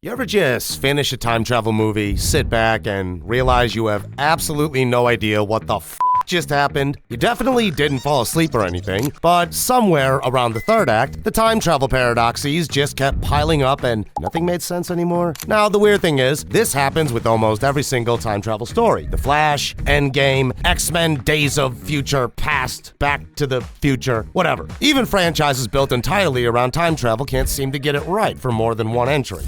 You ever just finish a time travel movie, sit back, and realize you have absolutely no idea what the just happened? You definitely didn't fall asleep or anything, but somewhere around the third act, the time travel paradoxes just kept piling up and nothing made sense anymore. Now, the weird thing is, this happens with almost every single time travel story. The Flash, Endgame, X-Men, Days of Future Past, Back to the Future, whatever. Even franchises built entirely around time travel can't seem to get it right for more than one entry.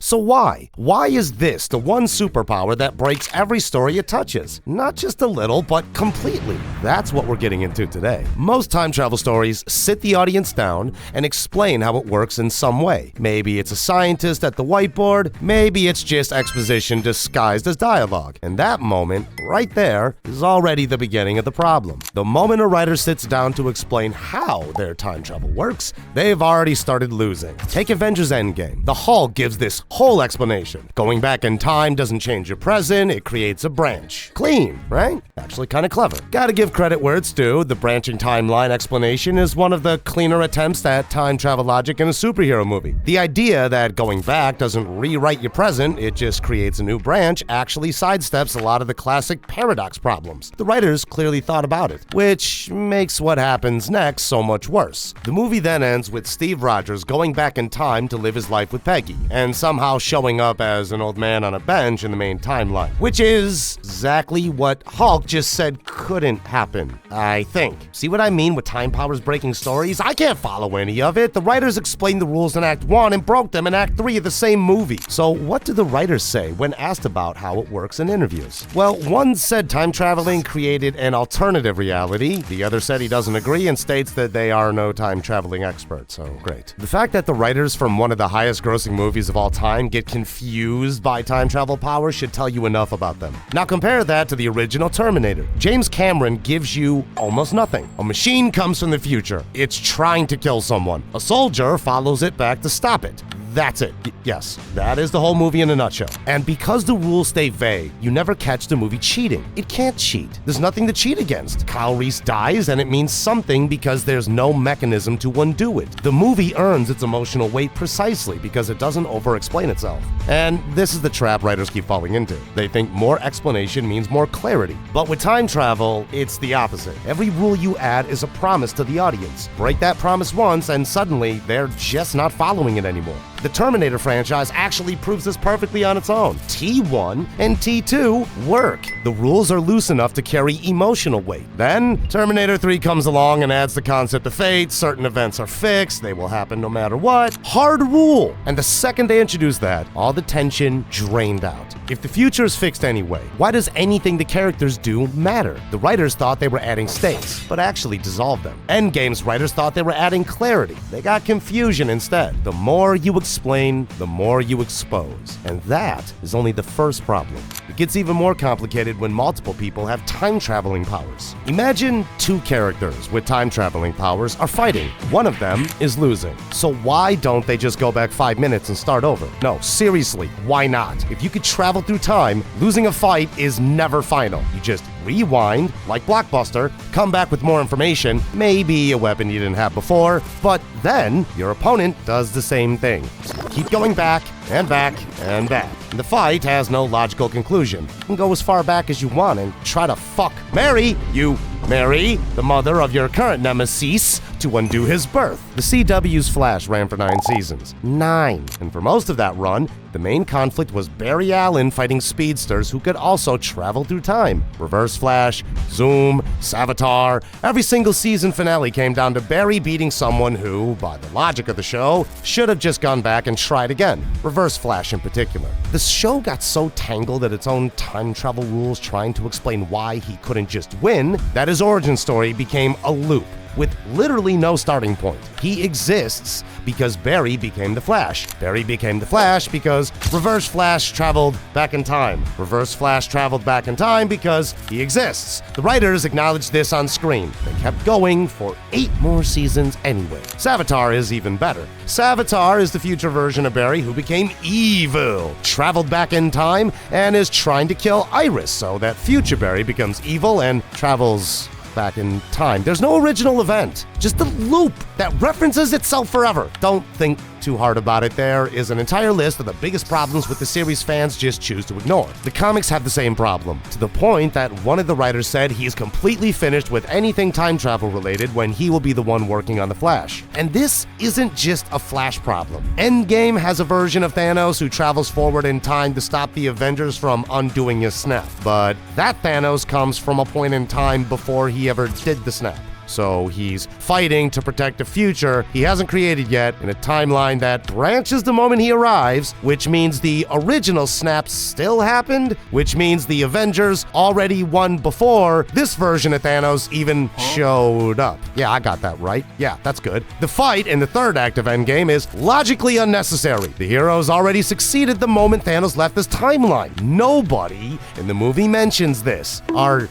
So why? Why is this the one superpower that breaks every story it touches? Not just a little, but completely. That's what we're getting into today. Most time travel stories sit the audience down and explain how it works in some way. Maybe it's a scientist at the whiteboard, maybe it's just exposition disguised as dialogue. And that moment, right there, is already the beginning of the problem. The moment a writer sits down to explain how their time travel works, they've already started losing. Take Avengers Endgame. The Hulk gives this whole explanation. Going back in time doesn't change your present, it creates a branch. Clean, right? Actually kind of clever. Gotta give credit where it's due, the branching timeline explanation is one of the cleaner attempts at time travel logic in a superhero movie. The idea that going back doesn't rewrite your present, it just creates a new branch, actually sidesteps a lot of the classic paradox problems. The writers clearly thought about it, which makes what happens next so much worse. The movie then ends with Steve Rogers going back in time to live his life with Peggy, and somehow showing up as an old man on a bench in the main timeline, which is exactly what Hulk just said couldn't happen, I think. See what I mean with time powers breaking stories? I can't follow any of it. The writers explained the rules in Act 1 and broke them in Act 3 of the same movie. So what do the writers say when asked about how it works in interviews? Well, one said time traveling created an alternative reality. The other said he doesn't agree and states that they are no time traveling experts, so great. The fact that the writers from one of the highest grossing movies of all time get confused by time travel powers should tell you enough about them. Now compare that to the original Terminator. James Cameron gives you almost nothing. A machine comes from the future. It's trying to kill someone. A soldier follows it back to stop it. That's it. Yes, that is the whole movie in a nutshell. And because the rules stay vague, you never catch the movie cheating. It can't cheat. There's nothing to cheat against. Kyle Reese dies and it means something because there's no mechanism to undo it. The movie earns its emotional weight precisely because it doesn't over-explain itself. And this is the trap writers keep falling into. They think more explanation means more clarity. But with time travel, it's the opposite. Every rule you add is a promise to the audience. Break that promise once and suddenly they're just not following it anymore. The Terminator franchise actually proves this perfectly on its own. T1 and T2 work. The rules are loose enough to carry emotional weight. Then, Terminator 3 comes along and adds the concept of fate. Certain events are fixed, they will happen no matter what. Hard rule! And the second they introduce that, all the tension drained out. If the future is fixed anyway, why does anything the characters do matter? The writers thought they were adding stakes, but actually dissolved them. Endgame's writers thought they were adding clarity. They got confusion instead. The more you explain, the more you expose. And that is only the first problem. It gets even more complicated when multiple people have time-traveling powers. Imagine two characters with time-traveling powers are fighting. One of them is losing. So why don't they just go back 5 minutes and start over? No, seriously, why not? If you could travel through time, losing a fight is never final. You just rewind, like Blockbuster, come back with more information, maybe a weapon you didn't have before, but then your opponent does the same thing. So keep going back and back and back. The fight has no logical conclusion. You can go as far back as you want and try to fuck Mary, the mother of your current nemesis, to undo his birth. The CW's Flash ran for 9 seasons. 9. And for most of that run, the main conflict was Barry Allen fighting speedsters who could also travel through time. Reverse Flash, Zoom, Savitar. Every single season finale came down to Barry beating someone who, by the logic of the show, should have just gone back and tried again. Reverse Flash in particular. The show got so tangled at its own time travel rules trying to explain why he couldn't just win, that his origin story became a loop with literally no starting point. He exists because Barry became the Flash. Barry became the Flash because Reverse Flash traveled back in time. Reverse Flash traveled back in time because he exists. The writers acknowledged this on screen. They kept going for 8 more seasons anyway. Savitar is even better. Savitar is the future version of Barry who became evil, traveled back in time, and is trying to kill Iris so that future Barry becomes evil and travels back in time. There's no original event, just a loop that references itself forever. Don't think too hard about it. There is an entire list of the biggest problems with the series fans just choose to ignore. The comics have the same problem, to the point that one of the writers said he's completely finished with anything time travel related when he will be the one working on The Flash. And this isn't just a Flash problem. Endgame has a version of Thanos who travels forward in time to stop the Avengers from undoing his snap. But that Thanos comes from a point in time before he ever did the snap. So he's fighting to protect a future he hasn't created yet in a timeline that branches the moment he arrives, which means the original snap still happened, which means the Avengers already won before this version of Thanos even showed up. Yeah, I got that right. Yeah, that's good. The fight in the third act of Endgame is logically unnecessary. The heroes already succeeded the moment Thanos left this timeline. Nobody in the movie mentions this. Are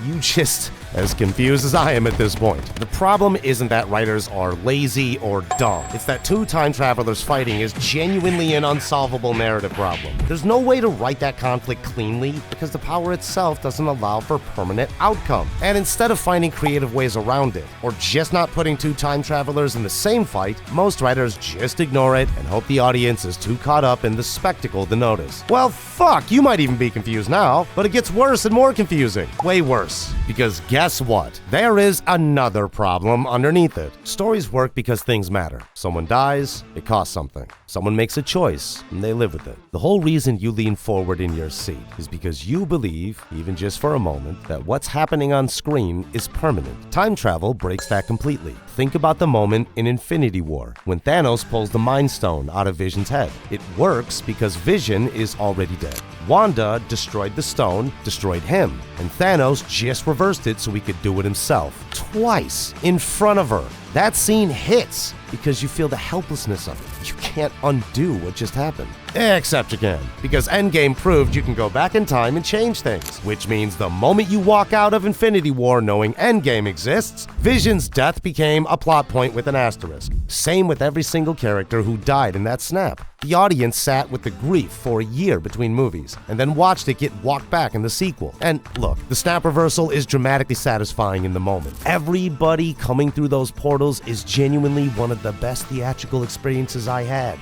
you just as confused as I am at this point? The problem isn't that writers are lazy or dumb. It's that two time travelers fighting is genuinely an unsolvable narrative problem. There's no way to write that conflict cleanly because the power itself doesn't allow for permanent outcome. And instead of finding creative ways around it, or just not putting two time travelers in the same fight, most writers just ignore it and hope the audience is too caught up in the spectacle to notice. Well, fuck, you might even be confused now, but it gets worse and more confusing. Way worse. Because guess what? There is another problem underneath it. Stories work because things matter. Someone dies, it costs something. Someone makes a choice, and they live with it. The whole reason you lean forward in your seat is because you believe, even just for a moment, that what's happening on screen is permanent. Time travel breaks that completely. Think about the moment in Infinity War, when Thanos pulls the Mind Stone out of Vision's head. It works because Vision is already dead. Wanda destroyed the stone, destroyed him, and Thanos just reversed it so he could do it himself. Twice, in front of her. That scene hits because you feel the helplessness of it. You can't undo what just happened. Except you can, because Endgame proved you can go back in time and change things, which means the moment you walk out of Infinity War knowing Endgame exists, Vision's death became a plot point with an asterisk. Same with every single character who died in that snap. The audience sat with the grief for a year between movies, and then watched it get walked back in the sequel. And look, the snap reversal is dramatically satisfying in the moment. Everybody coming through those portals is genuinely one of the best theatrical experiences I had.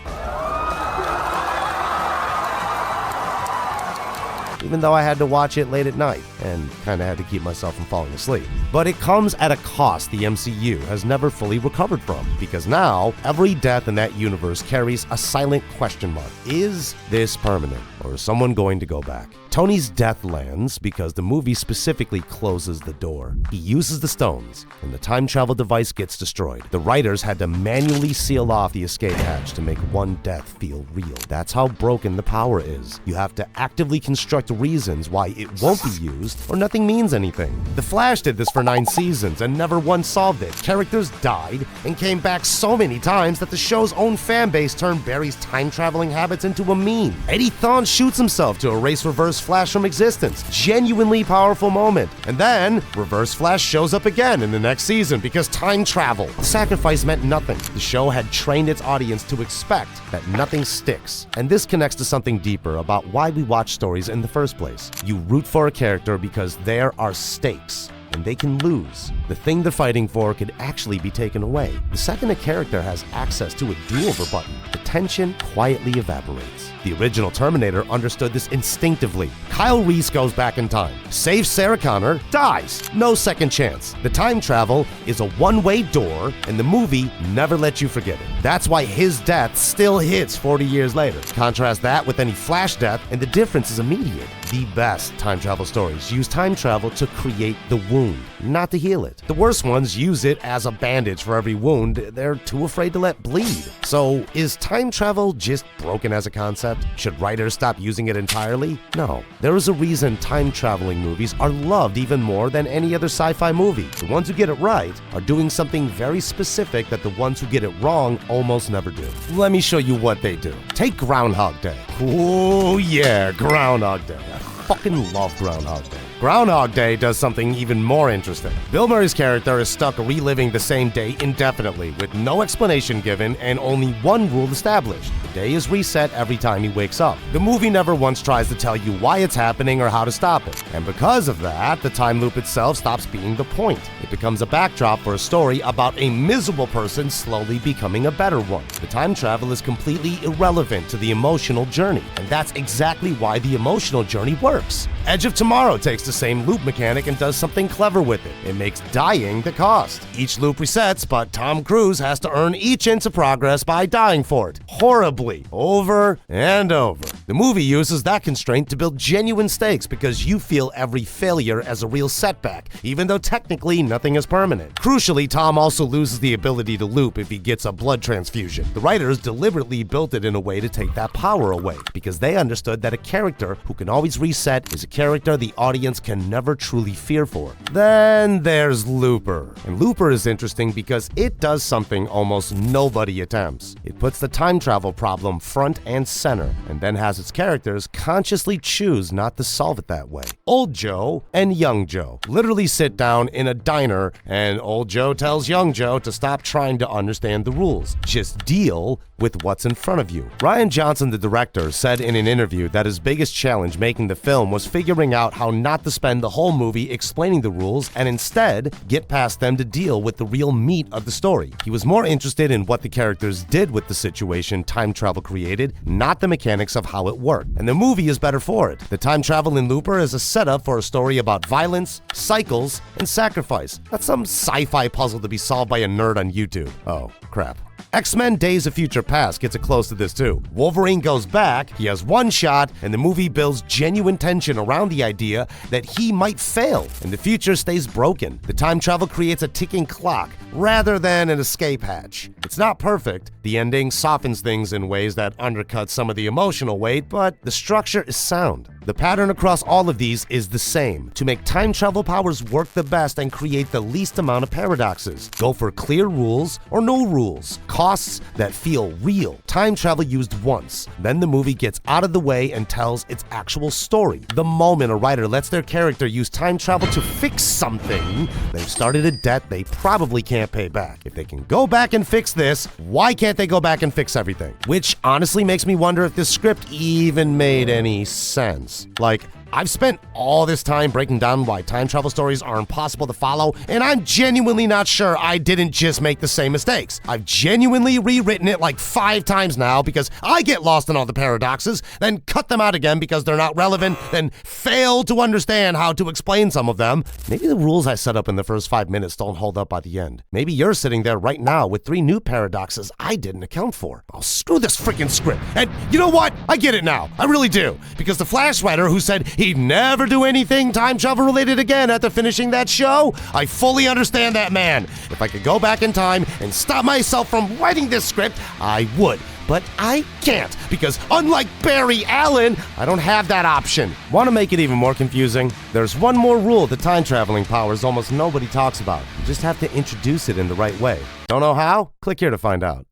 Even though I had to watch it late at night and kinda had to keep myself from falling asleep. But it comes at a cost the MCU has never fully recovered from, because now every death in that universe carries a silent question mark. Is this permanent, or is someone going to go back? Tony's death lands because the movie specifically closes the door. He uses the stones, and the time travel device gets destroyed. The writers had to manually seal off the escape hatch to make one death feel real. That's how broken the power is. You have to actively construct reasons why it won't be used, or nothing means anything. The Flash did this for 9 seasons and never once solved it. Characters died and came back so many times that the show's own fan base turned Barry's time-traveling habits into a meme. Eddie Thawne shoots himself to erase Reverse Flash from existence. Genuinely powerful moment. And then, Reverse Flash shows up again in the next season because time travel. The sacrifice meant nothing. The show had trained its audience to expect that nothing sticks. And this connects to something deeper about why we watch stories in the first place. You root for a character because there are stakes, and they can lose. The thing they're fighting for could actually be taken away. The second a character has access to a do-over button, the tension quietly evaporates. The original Terminator understood this instinctively. Kyle Reese goes back in time, saves Sarah Connor, dies. No second chance. The time travel is a one-way door, and the movie never lets you forget it. That's why his death still hits 40 years later. Contrast that with any Flash death, and the difference is immediate. The best time travel stories use time travel to create the wound, not to heal it. The worst ones use it as a bandage for every wound they're too afraid to let bleed. So, is time travel just broken as a concept? Should writers stop using it entirely? No. There is a reason time-traveling movies are loved even more than any other sci-fi movie. The ones who get it right are doing something very specific that the ones who get it wrong almost never do. Let me show you what they do. Take Groundhog Day. Oh yeah, Groundhog Day. I fucking love Groundhog Day. Groundhog Day does something even more interesting. Bill Murray's character is stuck reliving the same day indefinitely, with no explanation given and only one rule established. The day is reset every time he wakes up. The movie never once tries to tell you why it's happening or how to stop it. And because of that, the time loop itself stops being the point. It becomes a backdrop for a story about a miserable person slowly becoming a better one. The time travel is completely irrelevant to the emotional journey, and that's exactly why the emotional journey works. Edge of Tomorrow takes the same loop mechanic and does something clever with it. It makes dying the cost. Each loop resets, but Tom Cruise has to earn each inch of progress by dying for it. Horribly. Over and over. The movie uses that constraint to build genuine stakes because you feel every failure as a real setback, even though technically nothing is permanent. Crucially, Tom also loses the ability to loop if he gets a blood transfusion. The writers deliberately built it in a way to take that power away, because they understood that a character who can always reset is a character the audience can never truly fear for. Then there's Looper. And Looper is interesting because it does something almost nobody attempts. It puts the time travel problem front and center, and then has its characters consciously choose not to solve it that way. Old Joe and Young Joe literally sit down in a diner, and Old Joe tells Young Joe to stop trying to understand the rules. Just deal with what's in front of you. Rian Johnson, the director, said in an interview that his biggest challenge making the film was figuring out how not to spend the whole movie explaining the rules and instead get past them to deal with the real meat of the story. He was more interested in what the characters did with the situation time travel created, not the mechanics of how it worked. And the movie is better for it. The time travel in Looper is a setup for a story about violence, cycles, and sacrifice. Not some sci-fi puzzle to be solved by a nerd on YouTube. Oh, crap. X-Men Days of Future Past gets it close to this too. Wolverine goes back, he has one shot, and the movie builds genuine tension around the idea that he might fail, and the future stays broken. The time travel creates a ticking clock rather than an escape hatch. It's not perfect. The ending softens things in ways that undercut some of the emotional weight, but the structure is sound. The pattern across all of these is the same: to make time travel powers work the best and create the least amount of paradoxes. Go for clear rules or no rules. Costs that feel real. Time travel used once. Then the movie gets out of the way and tells its actual story. The moment a writer lets their character use time travel to fix something, they've started a debt they probably can't pay back. If they can go back and fix this, why can't they go back and fix everything? Which honestly makes me wonder if this script even made any sense. Like, I've spent all this time breaking down why time travel stories are impossible to follow, and I'm genuinely not sure I didn't just make the same mistakes. I've genuinely rewritten it like 5 times now because I get lost in all the paradoxes, then cut them out again because they're not relevant, then fail to understand how to explain some of them. Maybe the rules I set up in the first 5 minutes don't hold up by the end. Maybe you're sitting there right now with 3 new paradoxes I didn't account for. Oh, screw this freaking script. And you know what? I get it now. I really do. Because the Flash writer who said he'd never do anything time travel related again after finishing that show, I fully understand that man. If I could go back in time and stop myself from writing this script, I would. But I can't, because unlike Barry Allen, I don't have that option. Want to make it even more confusing? There's one more rule to time traveling powers almost nobody talks about. You just have to introduce it in the right way. Don't know how? Click here to find out.